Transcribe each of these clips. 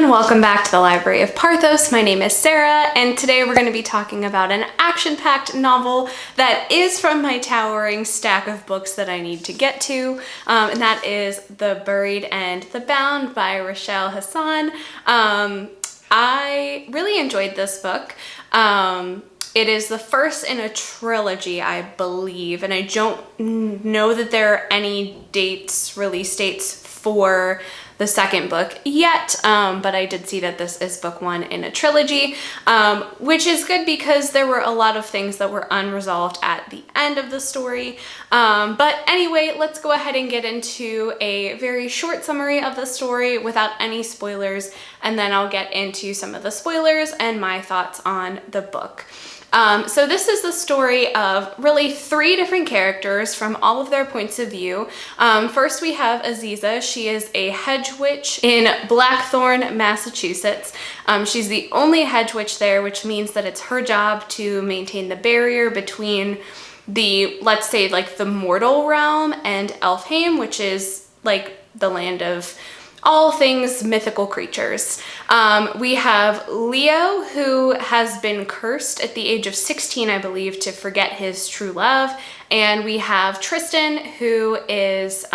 everyone, welcome back to the Library of Parthos. My name is Sarah, and today we're going to be talking about an action-packed novel that is from my towering stack of books that I need to get to, and that is The Buried and the Bound by Rochelle Hassan. I really enjoyed this book. It is the first in a trilogy, I believe, and I don't know that there are any release dates for the second book yet, but I did see that this is book one in a trilogy, which is good because there were a lot of things that were unresolved at the end of the story. But anyway, let's go ahead and get into a very short summary of the story without any spoilers, and then I'll get into some of the spoilers and my thoughts on the book. So this is the story of really three different characters from all of their points of view. First we have Aziza. She is a hedge witch in Blackthorn, Massachusetts. She's the only hedge witch there, which means that it's her job to maintain the barrier between the, let's say, like the mortal realm and Elphame, which is like the land of all things mythical creatures. We have Leo, who has been cursed at the age of 16, I believe, to forget his true love. And we have Tristan, who is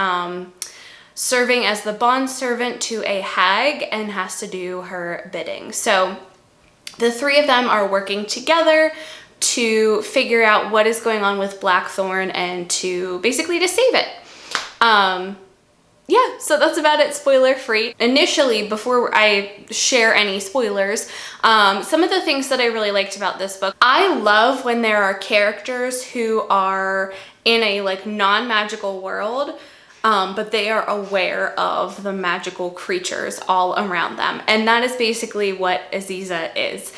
serving as the bondservant to a hag and has to do her bidding. So the three of them are working together to figure out what is going on with Blackthorn and to basically to save it. Yeah, so that's about it, spoiler free. Initially, before I share any spoilers, some of the things that I really liked about this book, I love when there are characters who are in a like non-magical world, but they are aware of the magical creatures all around them. And that is basically what Aziza is.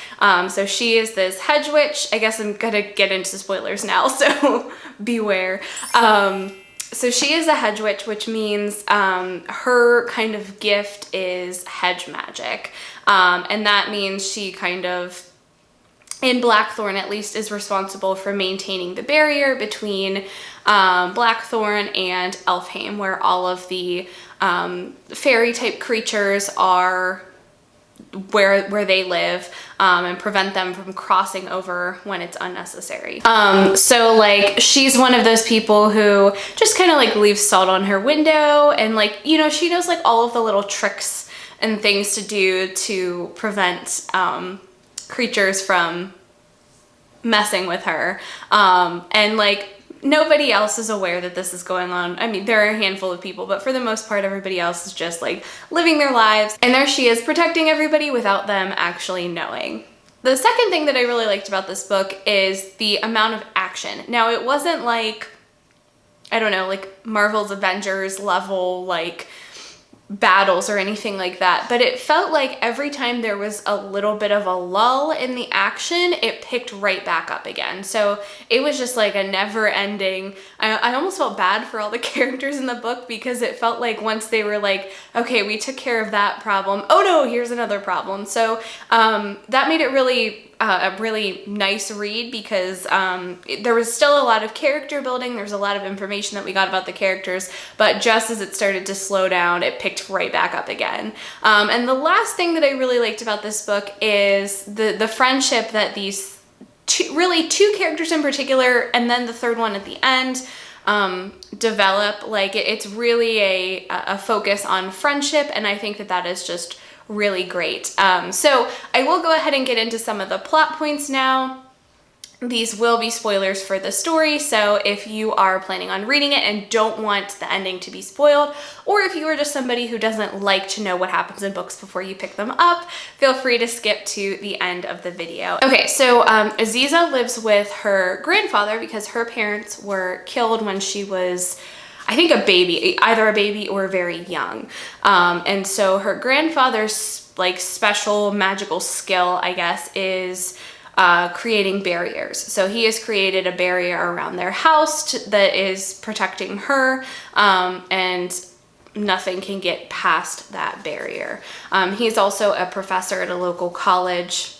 So she is this hedge witch. I guess I'm gonna get into spoilers now, so beware. So she is a hedge witch, which means her kind of gift is hedge magic. And that means she kind of, in Blackthorn at least, is responsible for maintaining the barrier between Blackthorn and Elphame, where all of the fairy type creatures are where they live, and prevent them from crossing over when it's unnecessary. So like she's one of those people who just kind of like leaves salt on her window, and like, you know, she knows like all of the little tricks and things to do to prevent creatures from messing with her. And like nobody else is aware that this is going on. I mean, there are a handful of people, but for the most part, everybody else is just like living their lives. And there she is protecting everybody without them actually knowing. The second thing that I really liked about this book is the amount of action. Now, it wasn't like, I don't know, like Marvel's Avengers level, like battles or anything like that, but it felt like every time there was a little bit of a lull in the action, it picked right back up again. So it was just like a never ending. I almost felt bad for all the characters in the book, because it felt like once they were like, okay, we took care of that problem, oh no, here's another problem. So that made it really a really nice read, because there was still a lot of character building. There's a lot of information that we got about the characters, but just as it started to slow down, it picked right back up again. And the last thing that I really liked about this book is the friendship that these two characters in particular, and then the third one at the end, develop. Like it's really a focus on friendship, and I think that that is just really great. So I will go ahead and get into some of the plot points now. These will be spoilers for the story, so if you are planning on reading it and don't want the ending to be spoiled, or if you are just somebody who doesn't like to know what happens in books before you pick them up, feel free to skip to the end of the video. Okay, so Aziza lives with her grandfather because her parents were killed when she was, I think, a baby, either a baby or very young. And so her grandfather's like special magical skill, I guess, is creating barriers. So he has created a barrier around their house that is protecting her, and nothing can get past that barrier. He's also a professor at a local college,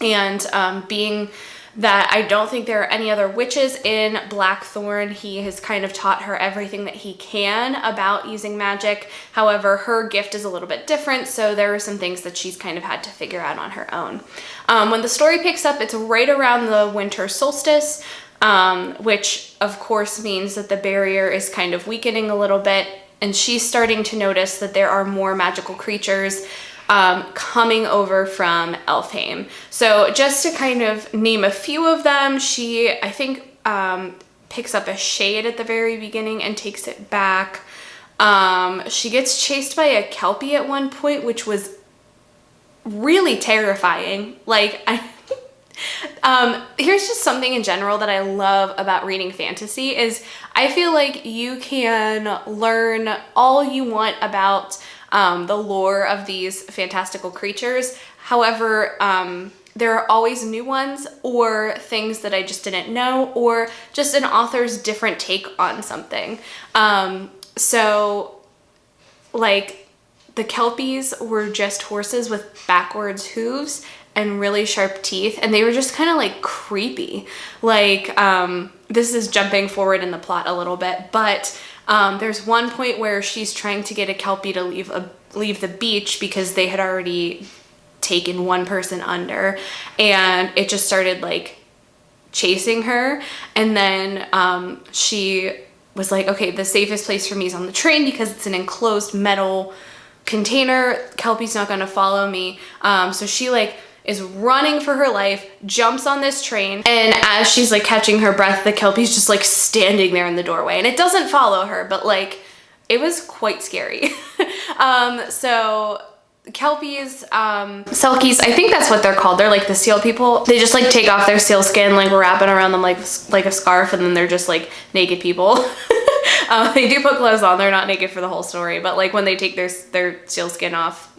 and being that I don't think there are any other witches in Blackthorn. He has kind of taught her everything that he can about using magic. However, her gift is a little bit different, so there are some things that she's kind of had to figure out on her own. When the story picks up, it's right around the winter solstice, which of course means that the barrier is kind of weakening a little bit, and she's starting to notice that there are more magical creatures coming over from Elphame. So just to kind of name a few of them, she, I think, picks up a shade at the very beginning and takes it back. She gets chased by a Kelpie at one point, which was really terrifying. Like, here's just something in general that I love about reading fantasy is I feel like you can learn all you want about the lore of these fantastical creatures. However, there are always new ones or things that I just didn't know, or just an author's different take on something. So like the Kelpies were just horses with backwards hooves and really sharp teeth, and they were just kind of like creepy. Like, this is jumping forward in the plot a little bit, but there's one point where she's trying to get a Kelpie to leave the beach because they had already taken one person under, and it just started like chasing her. And then she was like, okay, the safest place for me is on the train because it's an enclosed metal container. Kelpie's not gonna follow me. So she like is running for her life, jumps on this train, and as she's like catching her breath, the Kelpie's just like standing there in the doorway, and it doesn't follow her, but like it was quite scary. So Kelpies, Selkies, I think that's what they're called. They're like the seal people. They just like take off their seal skin, like wrap it around them like a scarf, and then they're just like naked people. They do put clothes on. They're not naked for the whole story, but like when they take their seal skin off,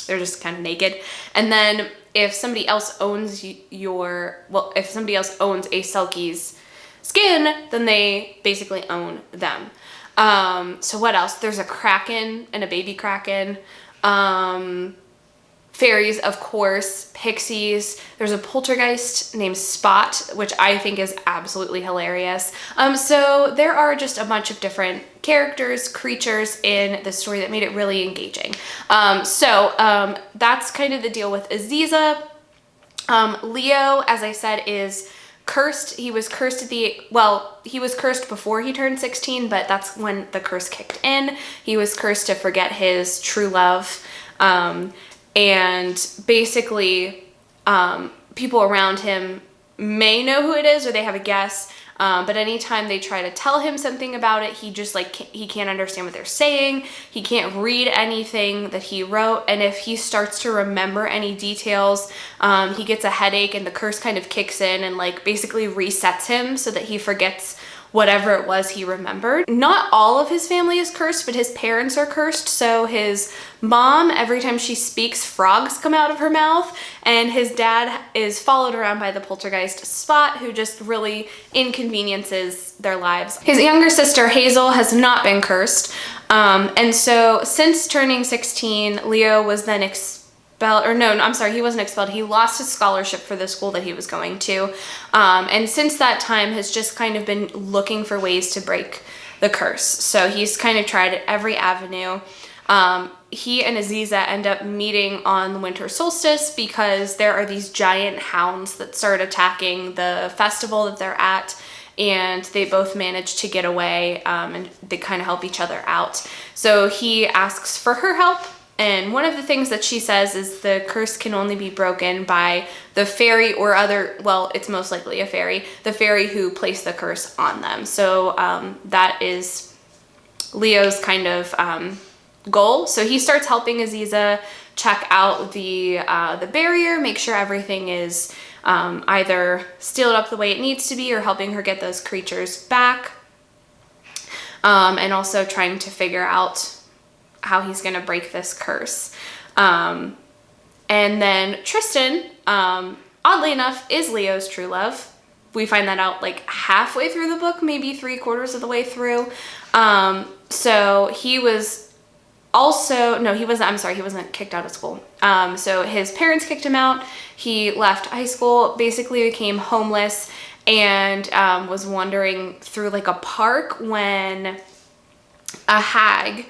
they're just kind of naked. And then if somebody else owns if somebody else owns a Selkie's skin, then they basically own them. So what else? There's a kraken and a baby kraken. Fairies, of course, pixies. There's a poltergeist named Spot, which I think is absolutely hilarious. So there are just a bunch of different characters, creatures in the story that made it really engaging. So that's kind of the deal with Aziza. Leo, as I said, is cursed. He was cursed he was cursed before he turned 16, but that's when the curse kicked in. He was cursed to forget his true love. And basically, people around him may know who it is, or they have a guess. But anytime they try to tell him something about it, he just like, he can't understand what they're saying. He can't read anything that he wrote. And if he starts to remember any details, he gets a headache, and the curse kind of kicks in and like basically resets him so that he forgets whatever it was he remembered. Not all of his family is cursed, but his parents are cursed. So his mom, every time she speaks, frogs come out of her mouth, and his dad is followed around by the poltergeist Spot, who just really inconveniences their lives. His younger sister Hazel has not been cursed, and so since turning 16, Leo was then he wasn't expelled. He lost his scholarship for the school that he was going to. And since that time has just kind of been looking for ways to break the curse. So he's kind of tried every avenue. He and Aziza end up meeting on the winter solstice because there are these giant hounds that start attacking the festival that they're at, and they both manage to get away, and they kind of help each other out. So he asks for her help. And one of the things that she says is the curse can only be broken by the fairy or it's most likely a fairy, the fairy who placed the curse on them. So that is Leo's kind of goal. So he starts helping Aziza check out the barrier, make sure everything is either sealed up the way it needs to be or helping her get those creatures back. And also trying to figure out how he's gonna break this curse. And then Tristan, oddly enough, is Leo's true love. We find that out like halfway through the book, maybe 3/4 of the way through. So he was also, no, he wasn't, I'm sorry, he wasn't kicked out of school. So his parents kicked him out. He left high school, basically became homeless, and was wandering through like a park when a hag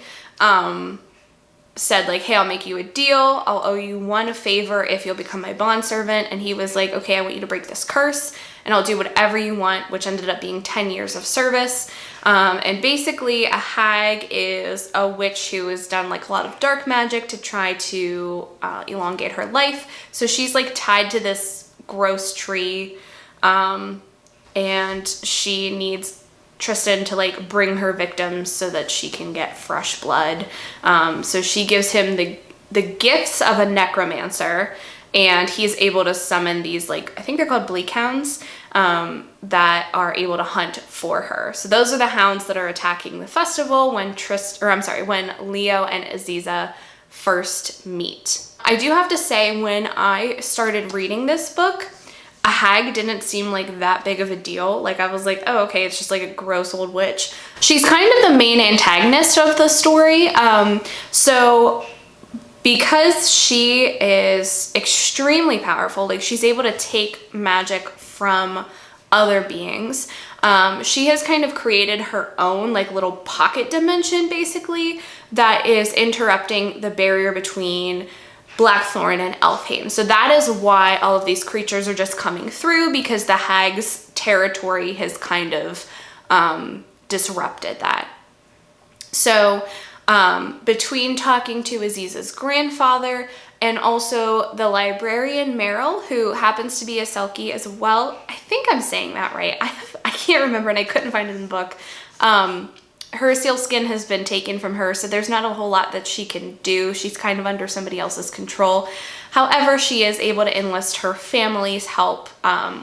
said like, hey, I'll make you a deal. I'll owe you one favor if you'll become my bondservant. And he was like, okay, I want you to break this curse and I'll do whatever you want, which ended up being 10 years of service. And basically a hag is a witch who has done like a lot of dark magic to try to elongate her life. So she's like tied to this gross tree, and she needs Tristan to like bring her victims so that she can get fresh blood. So she gives him the gifts of a necromancer, and he's able to summon these, like, I think they're called bleak hounds, that are able to hunt for her. So those are the hounds that are attacking the festival when when Leo and Aziza first meet. I do have to say, when I started reading this book, a hag didn't seem like that big of a deal. Like, I was like, oh, okay, it's just like a gross old witch. She's kind of the main antagonist of the story. So because she is extremely powerful, like she's able to take magic from other beings, she has kind of created her own like little pocket dimension, basically, that is interrupting the barrier between Blackthorn and Elphame. So that is why all of these creatures are just coming through, because the hag's territory has kind of disrupted that. So between talking to Aziza's grandfather and also the librarian Meryl, who happens to be a Selkie as well, I think I'm saying that right. I can't remember, and I couldn't find it in the book. Her seal skin has been taken from her, so there's not a whole lot that she can do. She's kind of under somebody else's control. However, she is able to enlist her family's help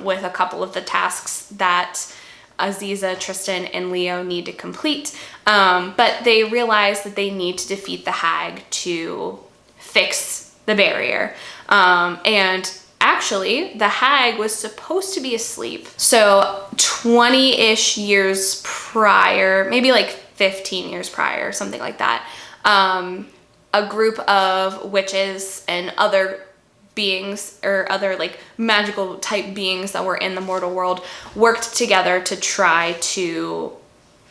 with a couple of the tasks that Aziza, Tristan, and Leo need to complete. But they realize that they need to defeat the hag to fix the barrier. And actually, the hag was supposed to be asleep. So 20-ish years prior, maybe like 15 years prior, something like that, a group of witches and other beings, or other like magical type beings that were in the mortal world, worked together to try to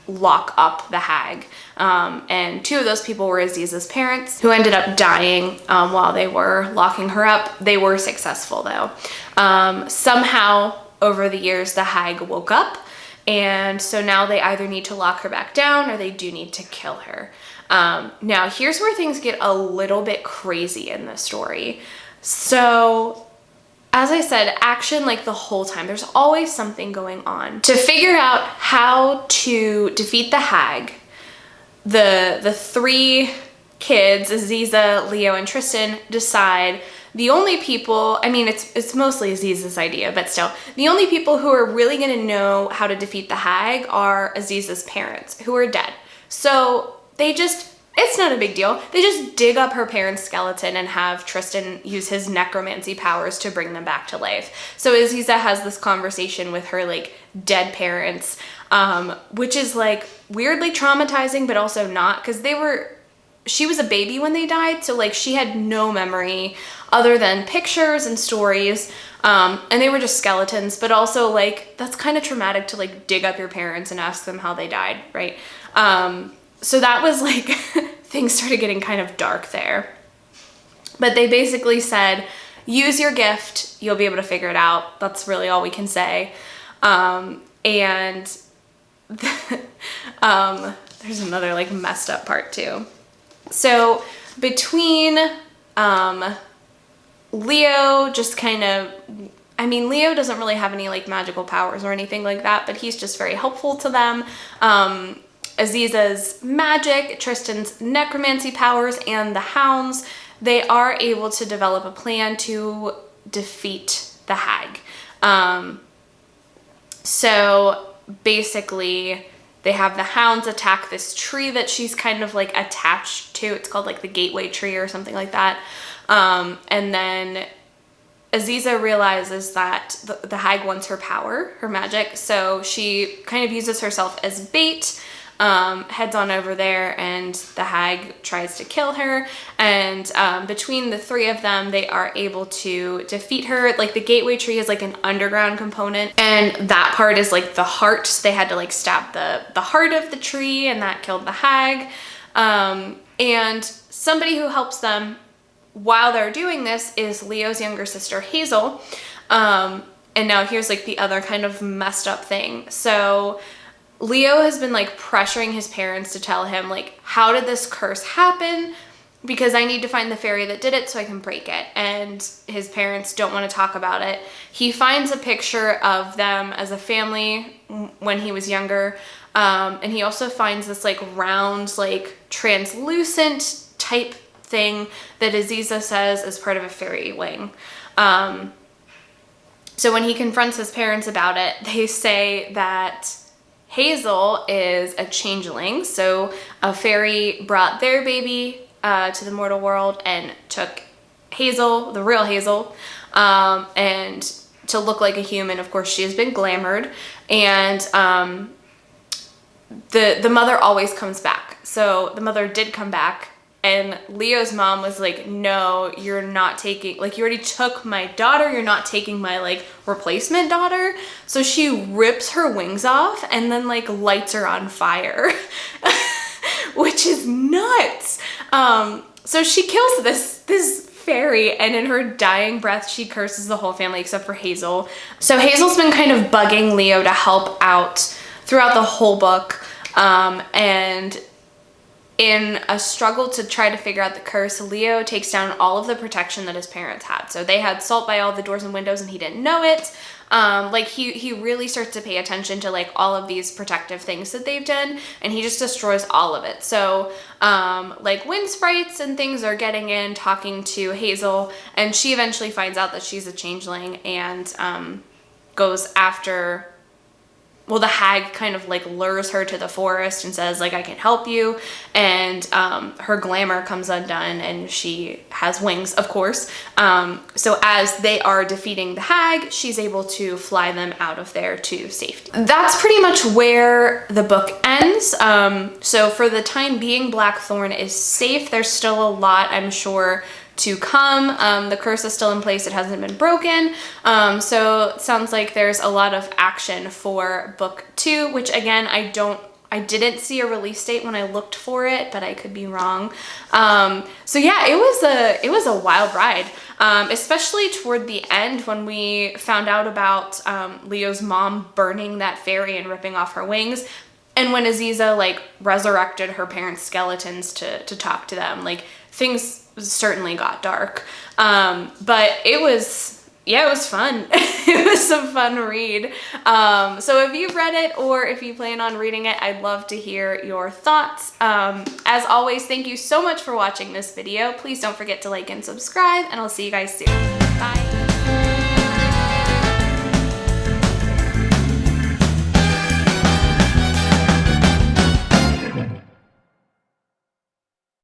lock up the hag. And two of those people were Aziza's parents, who ended up dying while they were locking her up. They were successful though. Somehow over the years, the hag woke up, and so now they either need to lock her back down or they do need to kill her. Now here's where things get a little bit crazy in this story. So as I said, action like the whole time. There's always something going on. To figure out how to defeat the hag, the three kids, Aziza, Leo, and Tristan, decide the only people, I mean, it's mostly Aziza's idea, but still, the only people who are really going to know how to defeat the hag are Aziza's parents, who are dead. So they just, it's not a big deal. They just dig up her parents' skeleton and have Tristan use his necromancy powers to bring them back to life. So Aziza has this conversation with her like dead parents, which is like weirdly traumatizing, but also not, because she was a baby when they died. So like she had no memory other than pictures and stories. And they were just skeletons, but also like, that's kind of traumatic to like dig up your parents and ask them how they died. Right. So that was like, things started getting kind of dark there. But they basically said, use your gift, you'll be able to figure it out. That's really all we can say. And there's another like messed up part too. So between Leo just kind of, I mean, Leo doesn't really have any like magical powers or anything like that, but he's just very helpful to them. Aziza's magic, Tristan's necromancy powers, and the hounds, they are able to develop a plan to defeat the hag. So basically they have the hounds attack this tree that she's kind of like attached to. It's called like the gateway tree or something like that. And then Aziza realizes that the hag wants her power, her magic. So she kind of uses herself as bait. heads on over there, and the hag tries to kill her. And between the three of them, they are able to defeat her. Like, the gateway tree is like an underground component, and that part is like the heart. So they had to like stab the heart of the tree, and that killed the hag. And somebody who helps them while they're doing this is Leo's younger sister, Hazel. And now here's like the other kind of messed up thing. So Leo has been like pressuring his parents to tell him, like, how did this curse happen? Because I need to find the fairy that did it so I can break it. And his parents don't want to talk about it. He finds a picture of them as a family when he was younger. And he also finds this like round, like translucent type thing that Aziza says is part of a fairy wing. So when he confronts his parents about it, they say that Hazel is a changeling. So a fairy brought their baby to the mortal world and took Hazel, the real Hazel, and to look like a human. Of course, she has been glamored, and the mother always comes back. So the mother did come back, and Leo's mom was like, no, you're not taking, like, you already took my daughter, you're not taking my like replacement daughter. So she rips her wings off and then like lights her on fire, which is nuts. So she kills this fairy, and in her dying breath, she curses the whole family except for Hazel. So Hazel's been kind of bugging Leo to help out throughout the whole book. And in a struggle to try to figure out the curse, Leo takes down all of the protection that his parents had. So they had salt by all the doors and windows, and he didn't know it. Like he really starts to pay attention to like all of these protective things that they've done, and he just destroys all of it. So like wind sprites and things are getting in, talking to Hazel, and she eventually finds out that she's a changeling and goes after, well, the hag kind of like lures her to the forest and says like, I can help you. And her glamour comes undone, and she has wings, of course. So as they are defeating the hag, she's able to fly them out of there to safety. That's pretty much where the book ends. So for the time being, Blackthorn is safe. There's still a lot, I'm sure, to come. The curse is still in place. It hasn't been broken. So it sounds like there's a lot of action for book 2, which again, I didn't see a release date when I looked for it, but I could be wrong. So yeah, it was a wild ride, especially toward the end when we found out about Leo's mom burning that fairy and ripping off her wings. And when Aziza like resurrected her parents' skeletons to talk to them, like things certainly got dark. But it was fun. It was a fun read. So if you've read it or if you plan on reading it, I'd love to hear your thoughts. As always, thank you so much for watching this video. Please don't forget to like and subscribe, and I'll see you guys soon. Bye.